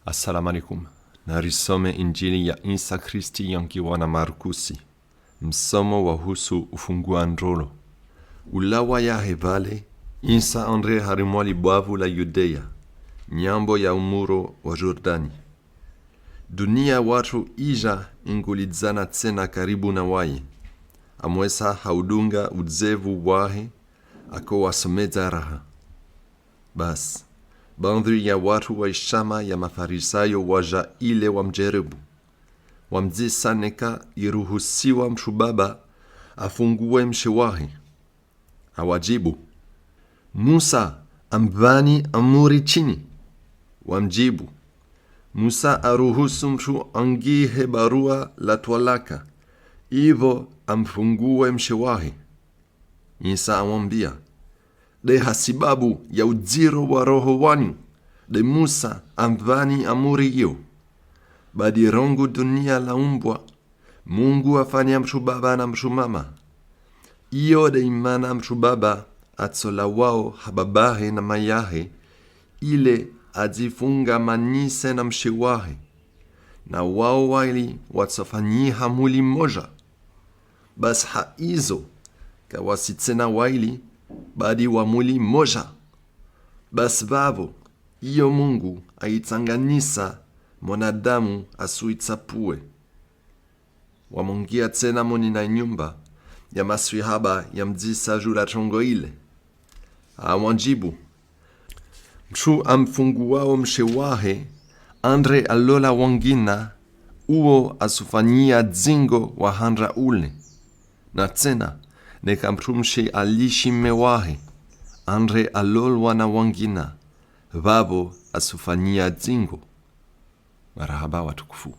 Assalamu alaikum. Narisome Injili ya Isa Kristi yankiwa na Markusi. Msomo wahusu ufungua ndrolo. Ulawa ya hevale, Isa andre harimwali bwavu la Yudea, nyambo ya umuro wa Jordani. Dunia watu ija ingulidzana tsena karibu na waye. Amwesa haudunga udzevu wahe, ako wasomeza raha. Bas, bandhi ya watu wa ishama ya mafarisayo waja ile wamjaribu. Wamdzisaneka iruhusiwa mshubaba afungue mshewahi. Awajibu, Musa ambani amuri chini. Wamjibu, Musa aruhusu mshu angihe barua la twalaka, ivo amfungue mshewahi. Isa amwambia, de hasibabu ya ujiro wa roho wanyu, de Musa amvani amuri iyo. Badi rongu dunia la umbwa, Mungu afanya mshubaba na mshumama. Iyo de imana mshubaba atsola wao hababahe na mayahe, ile ajifunga manise na mshewahe. Na wao waili watsofanyiha muli moja. Bas haizo, kawasitsena waili, badi wa muli moja. Bas vavo, iyo Mungu aitsanganisa monadamu asuitsapue. Wamungia tsena moni na nyumba ya maswihaba ya mdzisa jula chongo ile. Awanjibu, mshu amfunguao mshewahe, andre alola wangina, uo asufanyia dzingo wa handra ule. Na tsena, neka mshe alishi mewahe, andre alolwa na wangina, vavo asufanyia dzingo. Marahaba watukufu.